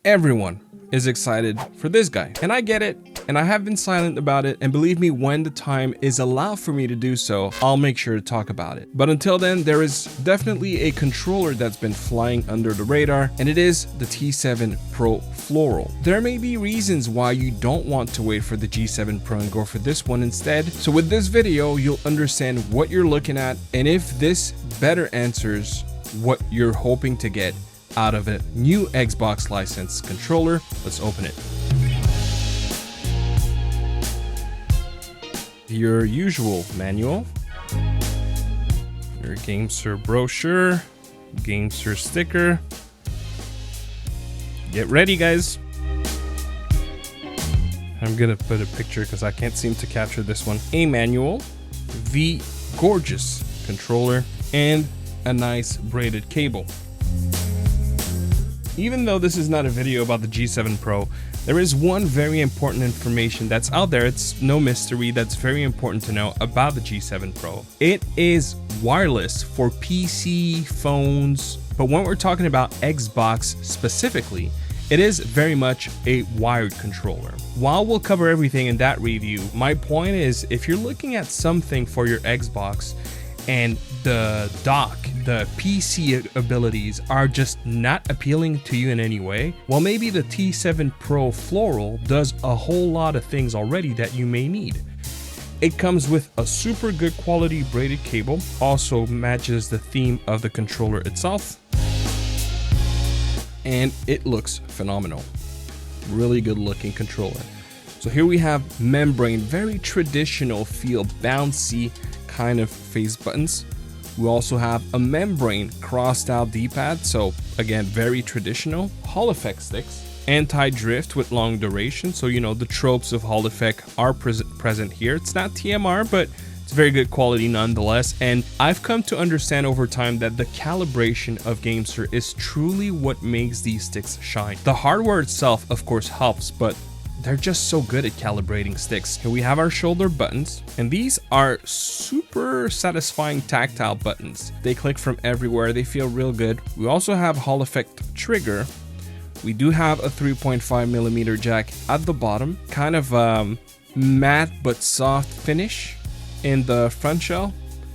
everyone is excited for this guy, and I get it, and I have been silent about it, and believe me, when the time is allowed for me to do so, I'll make sure to talk about it. But until then, there is definitely a controller that's been flying under the radar, and it is the T7 Pro Floral. There may be reasons why you don't want to wait for the G7 Pro and go for this one instead. So with this video, you'll understand what you're looking at, and if this better answers what you're hoping to get out of a new Xbox licensed controller. Let's open it. Your usual manual, your GameSir brochure, GameSir sticker. Get ready, guys. I'm gonna put a picture because I can't seem to capture this one. A manual, the gorgeous controller, and a nice braided cable. Even though this is not a video about the G7 Pro, there is one very important information that's out there. It's no mystery, that's very important to know about the G7 Pro. It is wireless for PC, phones, but when we're talking about Xbox specifically, it is very much a wired controller. While we'll cover everything in that review, my point is if you're looking at something for your Xbox and the dock, the PC abilities are just not appealing to you in any way, well, maybe the T7 Pro Floral does a whole lot of things already that you may need. It comes with a super good quality braided cable, also matches the theme of the controller itself, and it looks phenomenal. Really good looking controller. So here we have membrane, very traditional feel, bouncy kind of face buttons. We also have a membrane crossed out D-pad, so again, very traditional. Hall effect sticks, anti-drift with long duration, so you know the tropes of Hall effect are present here. It's not TMR, but it's very good quality nonetheless, and I've come to understand over time that the calibration of GameSir is truly what makes these sticks shine. The hardware itself, of course, helps, but they're just so good at calibrating sticks. Here we have our shoulder buttons, and these are super satisfying tactile buttons. They click from everywhere, they feel real good. We also have Hall effect trigger. We do have a 3.5mm jack at the bottom, kind of matte but soft finish in the front shell.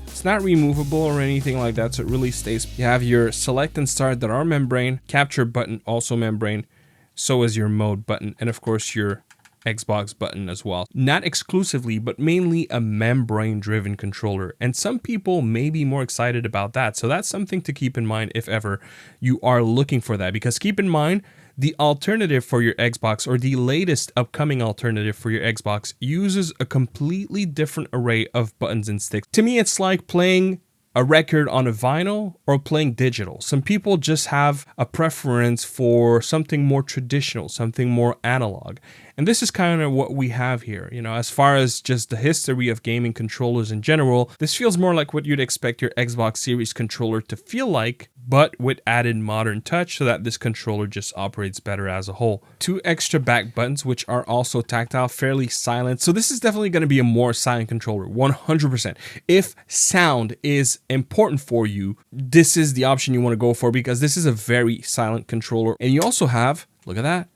It's not removable or anything like that, so it really stays. You have your select and start that are membrane, capture button also membrane, so is your mode button, and of course your Xbox button as well. Not exclusively, but mainly a membrane driven controller, and some people may be more excited about that, so that's something to keep in mind if ever you are looking for that, because keep in mind the alternative for your Xbox, or the latest upcoming alternative for your Xbox, uses a completely different array of buttons and sticks. To me, it's like playing a record on a vinyl or playing digital. Some people just have a preference for something more traditional, something more analog. And this is kind of what we have here. You know, as far as just the history of gaming controllers in general, this feels more like what you'd expect your Xbox Series controller to feel like, but with added modern touch so that this controller just operates better as a whole. 2 extra back buttons, which are also tactile, fairly silent. So this is definitely going to be a more silent controller, 100%. If sound is important for you, this is the option you want to go for, because this is a very silent controller. And you also have, look at that,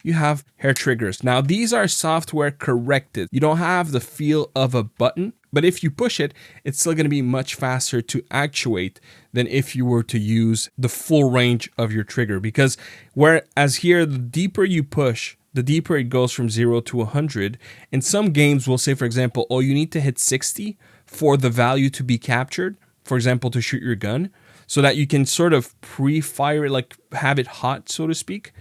you have hair triggers. Now these are software corrected. You don't have the feel of a button, but if you push it, it's still going to be much faster to actuate than if you were to use the full range of your trigger. Because whereas here, the deeper you push, the deeper it goes from 0 to 100. And some games will say, for example, oh, you need to hit 60 for the value to be captured, for example, to shoot your gun, so that you can sort of pre-fire it, like have it hot, so to speak.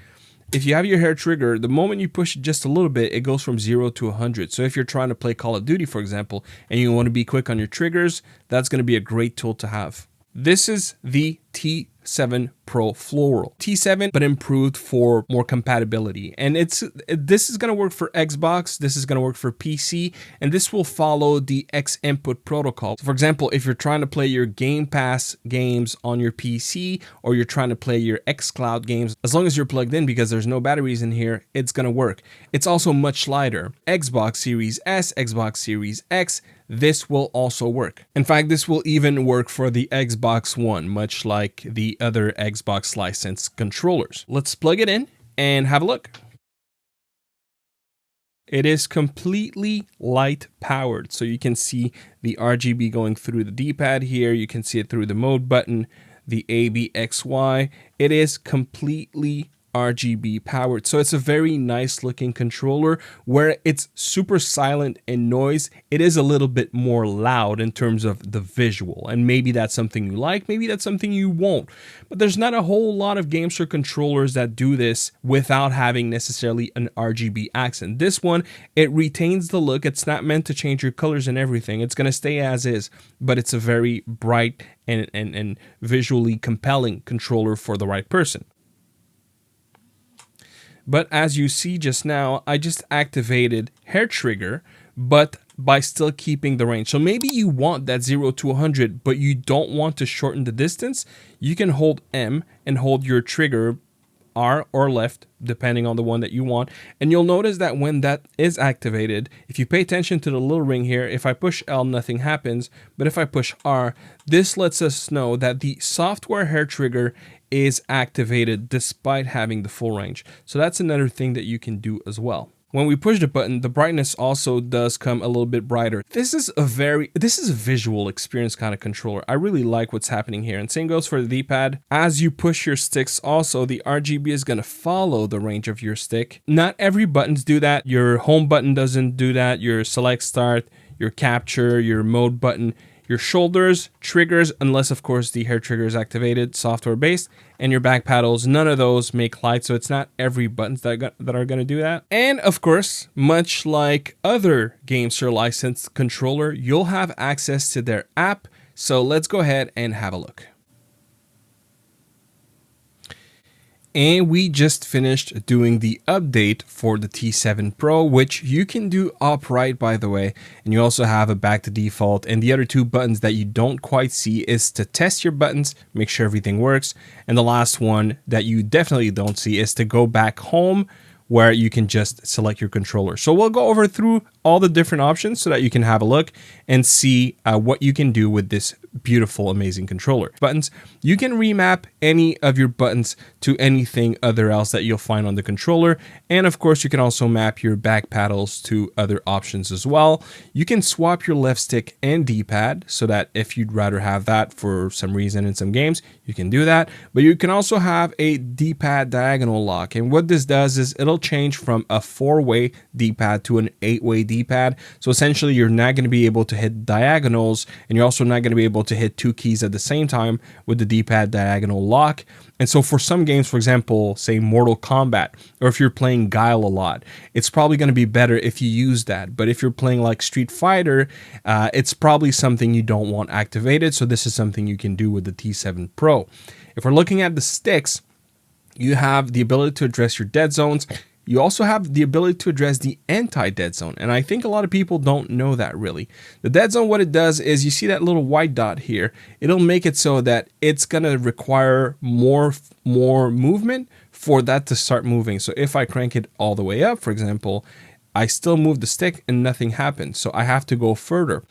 If you have your hair trigger, the moment you push it just a little bit, it goes from 0 to 100. So if you're trying to play Call of Duty, for example, and you want to be quick on your triggers, that's going to be a great tool to have. This is the T7 Pro Floral. T7, but improved for more compatibility. And this is going to work for Xbox, this is going to work for PC, and this will follow the X input protocol. So for example, if you're trying to play your Game Pass games on your PC, or you're trying to play your xCloud games, as long as you're plugged in, because there's no batteries in here, it's going to work. It's also much lighter. Xbox Series S, Xbox Series X, this will also work. In fact, this will even work for the Xbox One, much like the other Xbox licensed controllers. Let's plug it in and have a look. It is completely light powered. So you can see the RGB going through the D-pad here. You can see it through the mode button, the A, B, X, Y. It is completely RGB powered. So it's a very nice looking controller where it's super silent in noise. It is a little bit more loud in terms of the visual, and maybe that's something you like, maybe that's something you won't. But there's not a whole lot of GameSir controllers that do this without having necessarily an RGB accent. This one, it retains the look. It's not meant to change your colors and everything. It's going to stay as is, but it's a very bright and visually compelling controller for the right person. But as you see just now, I just activated hair trigger, but by still keeping the range. So maybe you want that 0 to 100, but you don't want to shorten the distance. You can hold M and hold your trigger R or left, depending on the one that you want. And you'll notice that when that is activated, if you pay attention to the little ring here, if I push L, nothing happens. But if I push R, this lets us know that the software hair trigger is activated despite having the full range. So that's another thing that you can do as well. When we push the button, the brightness also does come a little bit brighter. This is a visual experience kind of controller. I really like what's happening here. And same goes for the D-pad. As you push your sticks also, the RGB is going to follow the range of your stick. Not every buttons do that. Your home button doesn't do that. Your select start, your capture, your mode button, your shoulders, triggers, unless of course the hair trigger is activated, software based, and your back paddles, none of those make light, so it's not every buttons that are going to do that. And of course, much like other GameSir licensed controller, you'll have access to their app, so let's go ahead and have a look. And we just finished doing the update for the T7 Pro, which you can do upright, by the way. And you also have a back to default. And the other two buttons that you don't quite see is to test your buttons, make sure everything works. And the last one that you definitely don't see is to go back home, where you can just select your controller. So we'll go over through all the different options so that you can have a look and see what you can do with this beautiful, amazing controller. Buttons, you can remap any of your buttons to anything other else that you'll find on the controller. And of course, you can also map your back paddles to other options as well. You can swap your left stick and D-pad so that if you'd rather have that for some reason in some games, you can do that. But you can also have a D-pad diagonal lock. And what this does is it'll change from a 4-way D-pad to an 8-way D-pad. So essentially, you're not going to be able to hit diagonals, and you're also not going to be able to hit two keys at the same time with the D-pad diagonal lock. And so for some games, for example, say Mortal Kombat, or if you're playing Guile a lot, it's probably going to be better if you use that. But if you're playing like Street Fighter, it's probably something you don't want activated. So this is something you can do with the T7 Pro. If we're looking at the sticks, you have the ability to address your dead zones. You also have the ability to address the anti-dead zone. And I think a lot of people don't know that really. The dead zone, what it does is you see that little white dot here. It'll make it so that it's going to require more movement for that to start moving. So if I crank it all the way up, for example, I still move the stick and nothing happens. So I have to go further.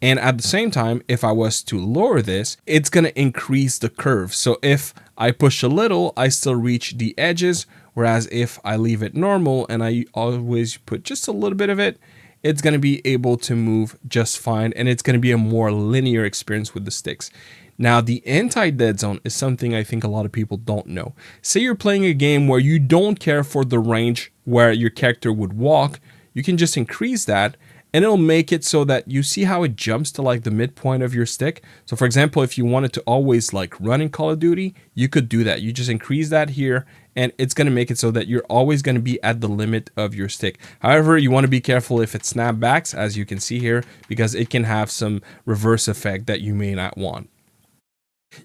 And at the same time, if I was to lower this, it's going to increase the curve. So if I push a little, I still reach the edges. Whereas if I leave it normal and I always put just a little bit of it, it's going to be able to move just fine. And it's going to be a more linear experience with the sticks. Now, the anti-dead zone is something I think a lot of people don't know. Say you're playing a game where you don't care for the range where your character would walk. You can just increase that, and it'll make it so that you see how it jumps to like the midpoint of your stick. So for example, if you wanted to always like run in Call of Duty, you could do that. You just increase that here, and it's going to make it so that you're always going to be at the limit of your stick. However, you want to be careful if it snapbacks, as you can see here, because it can have some reverse effect that you may not want.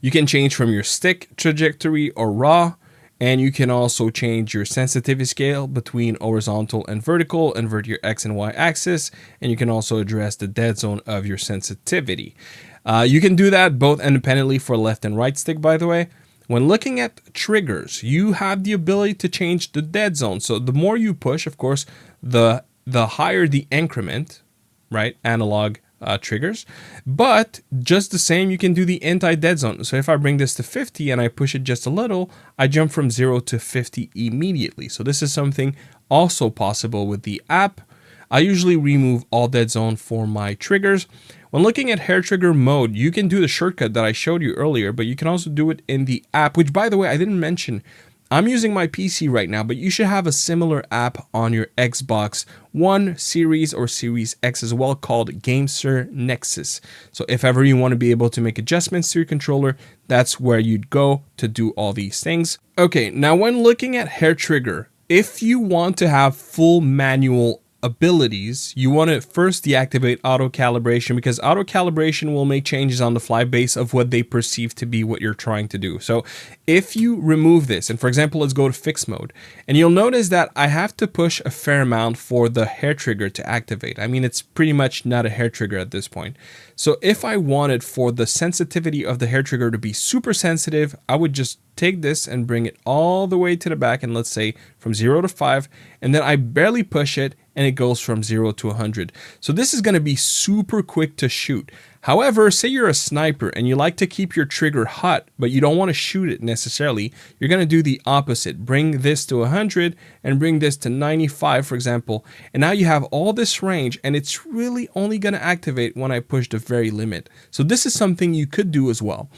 You can change from your stick trajectory or raw. And you can also change your sensitivity scale between horizontal and vertical, invert your X and Y axis, and you can also address the dead zone of your sensitivity. You can do that both independently for left and right stick, by the way. When looking at triggers, you have the ability to change the dead zone. So the more you push, of course, the higher the increment, right? Analog triggers, but just the same, you can do the anti-dead zone. So if I bring this to 50 and I push it just a little, I jump from 0 to 50 immediately. So this is something also possible with the app. I usually remove all dead zone for my triggers. When looking at hair trigger mode, you can do the shortcut that I showed you earlier, but you can also do it in the app, which, by the way, I didn't mention. I'm using my PC right now, but you should have a similar app on your Xbox One Series or Series X as well, called GameSir Nexus. So if ever you want to be able to make adjustments to your controller, that's where you'd go to do all these things. Okay, now when looking at hair trigger, if you want to have full manual abilities, you want to first deactivate auto calibration, because auto calibration will make changes on the fly based of what they perceive to be what you're trying to do. So if you remove this, and for example, let's go to fixed mode, and you'll notice that I have to push a fair amount for the hair trigger to activate. I mean, it's pretty much not a hair trigger at this point. So if I wanted for the sensitivity of the hair trigger to be super sensitive, I would just take this and bring it all the way to the back, and let's say from 0 to 5, and then I barely push it and it goes from 0 to 100. So this is going to be super quick to shoot. However, say you're a sniper and you like to keep your trigger hot, but you don't want to shoot it necessarily, you're going to do the opposite. Bring this to 100 and bring this to 95, for example. And now you have all this range, and it's really only going to activate when I push the very limit. So this is something you could do as well.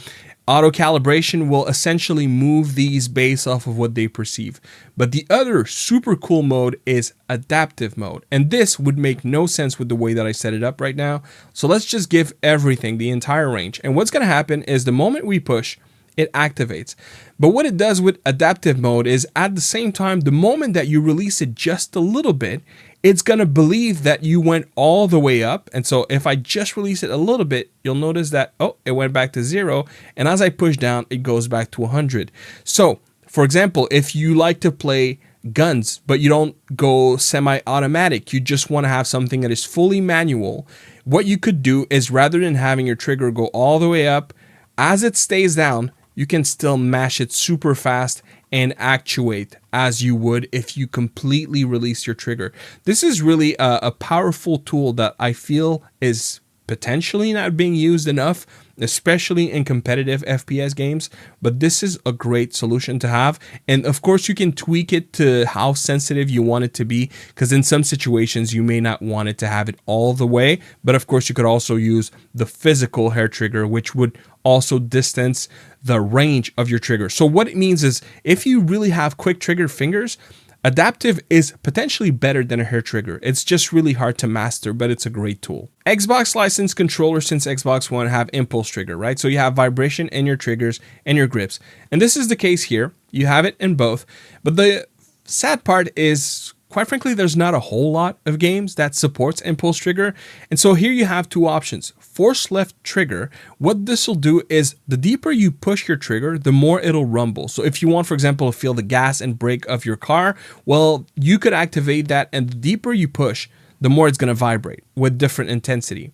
Auto calibration will essentially move these based off of what they perceive. But the other super cool mode is adaptive mode. And this would make no sense with the way that I set it up right now. So let's just give everything the entire range. And what's going to happen is the moment we push, it activates. But what it does with adaptive mode is at the same time, the moment that you release it just a little bit, it's going to believe that you went all the way up. And so if I just release it a little bit, you'll notice that, oh, it went back to 0. And as I push down, it goes back to 100. So for example, if you like to play guns, but you don't go semi-automatic, you just want to have something that is fully manual, what you could do is, rather than having your trigger go all the way up, as it stays down, you can still mash it super fast and actuate as you would if you completely release your trigger. This is really a powerful tool that I feel is potentially not being used enough, especially in competitive FPS games, but this is a great solution to have. And of course, you can tweak it to how sensitive you want it to be, because in some situations you may not want it to have it all the way. But of course, you could also use the physical hair trigger, which would also distance the range of your trigger. So what it means is, if you really have quick trigger fingers, adaptive is potentially better than a hair trigger. It's just really hard to master, but it's a great tool. Xbox licensed controllers since Xbox One have impulse trigger, right? So you have vibration in your triggers and your grips. And this is the case here. You have it in both. But the sad part is, quite frankly, there's not a whole lot of games that supports impulse trigger. And so here you have two options. Force left trigger. What this will do is, the deeper you push your trigger, the more it'll rumble. So if you want, for example, to feel the gas and brake of your car, well, you could activate that, and the deeper you push, the more it's going to vibrate with different intensity.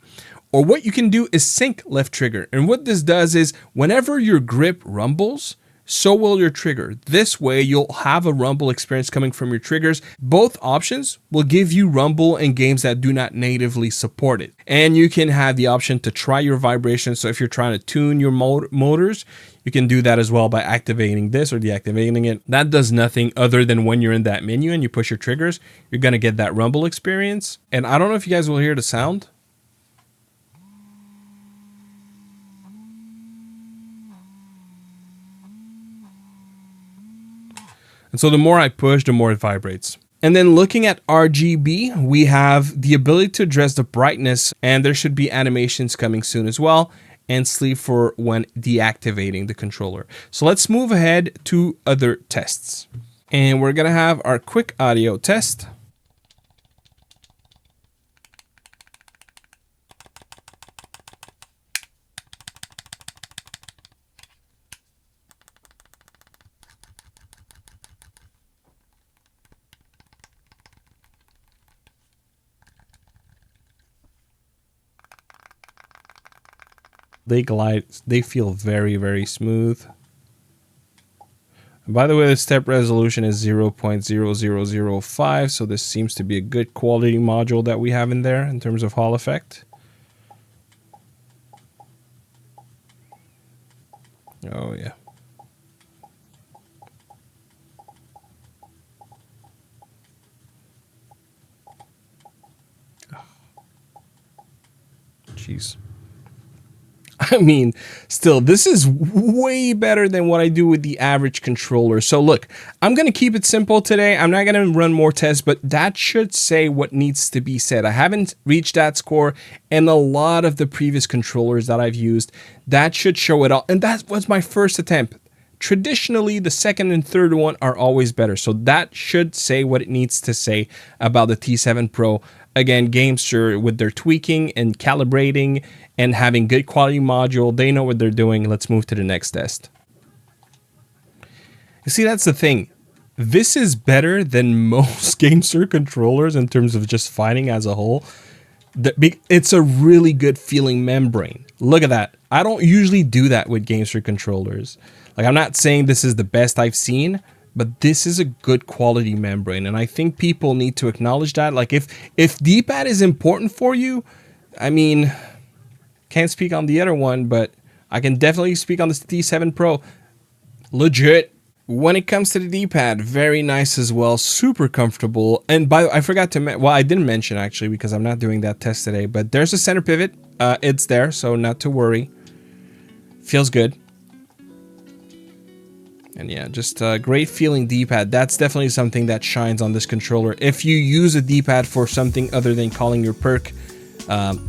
Or what you can do is sync left trigger. And what this does is, whenever your grip rumbles, so will your trigger. This way, you'll have a rumble experience coming from your triggers. Both options will give you rumble in games that do not natively support it. And you can have the option to try your vibration. So if you're trying to tune your motors, you can do that as well by activating this or deactivating it. That does nothing other than, when you're in that menu and you push your triggers, you're going to get that rumble experience. And I don't know if you guys will hear the sound. And so the more I push, the more it vibrates. And then looking at RGB, we have the ability to address the brightness, and there should be animations coming soon as well, and sleep for when deactivating the controller. So let's move ahead to other tests. And we're gonna have our quick audio test. They glide, they feel very, very smooth. And by the way, the step resolution is 0.0005, so this seems to be a good quality module that we have in there in terms of Hall effect. Oh yeah. Jeez. I mean, still, this is way better than what I do with the average controller. So look, I'm going to keep it simple today. I'm not going to run more tests, but that should say what needs to be said. I haven't reached that score in a lot of the previous controllers that I've used. That should show it all. And that was my first attempt. Traditionally, the second and third one are always better. So that should say what it needs to say about the T7 Pro. Again, GameSir, with their tweaking and calibrating and having good quality module, they know what they're doing. Let's move to the next test. You see, that's the thing. This is better than most GameSir controllers in terms of just fighting as a whole. It's a really good feeling membrane. Look at that. I don't usually do that with GameSir controllers. Like, I'm not saying this is the best I've seen, but this is a good quality membrane. And I think people need to acknowledge that. Like, if D-pad is important for you, I mean, can't speak on the other one, but I can definitely speak on the T7 Pro. Legit. When it comes to the D-pad, very nice as well, super comfortable. And I forgot to well, I didn't mention actually because I'm not doing that test today, but there's a center pivot. It's there, so not to worry. Feels good. And yeah, just a great feeling D-pad. That's definitely something that shines on this controller. If you use a D-pad for something other than calling your perk,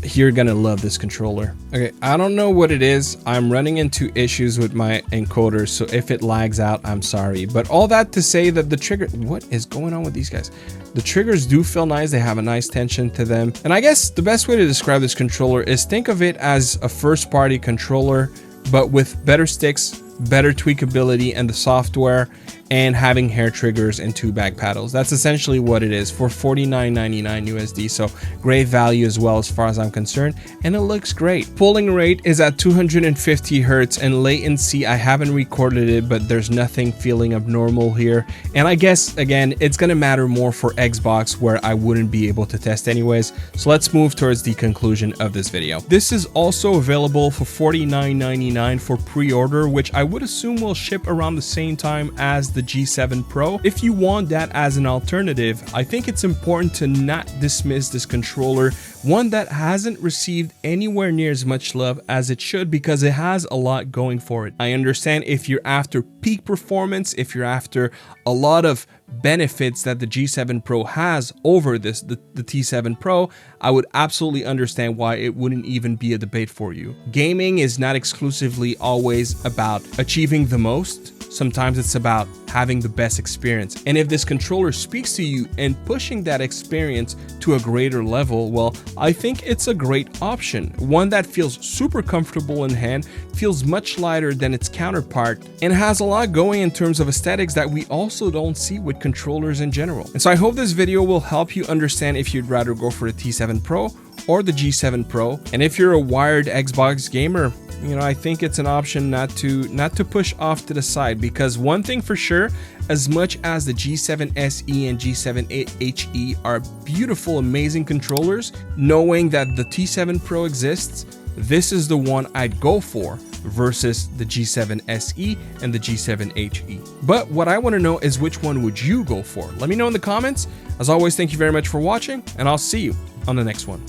you're gonna love this controller. Okay, I don't know what it is. I'm running into issues with my encoder, so if it lags out, I'm sorry. But all that to say that the trigger, what is going on with these guys? The triggers do feel nice. They have a nice tension to them. And I guess the best way to describe this controller is think of it as a first-party controller, but with better sticks, better tweakability and the software, and having hair triggers and 2 back paddles. That's essentially what it is for $49.99 USD. So great value as well as far as I'm concerned, and it looks great. Polling rate is at 250 Hertz, and latency, I haven't recorded it, but there's nothing feeling abnormal here. And I guess, again, it's gonna matter more for Xbox, where I wouldn't be able to test anyways. So let's move towards the conclusion of this video. This is also available for $49.99 for pre-order, which I would assume will ship around the same time as the G7 Pro. If you want that as an alternative, I think it's important to not dismiss this controller, one that hasn't received anywhere near as much love as it should, because it has a lot going for it. I understand if you're after peak performance, if you're after a lot of benefits that the G7 Pro has over the T7 Pro, I would absolutely understand why it wouldn't even be a debate for you. Gaming is not exclusively always about achieving the most. Sometimes it's about having the best experience. And if this controller speaks to you and pushing that experience to a greater level, well, I think it's a great option. One that feels super comfortable in hand, feels much lighter than its counterpart, and has a lot going in terms of aesthetics that we also don't see with controllers in general. And so I hope this video will help you understand if you'd rather go for the T7 Pro or the G7 Pro. And if you're a wired Xbox gamer, you know, I think it's an option not to push off to the side, because one thing for sure, as much as the G7 SE and G7 HE are beautiful, amazing controllers, knowing that the T7 Pro exists, this is the one I'd go for versus the G7 SE and the G7 HE. But what I want to know is, which one would you go for? Let me know in the comments. As always, thank you very much for watching, and I'll see you on the next one.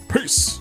Peace!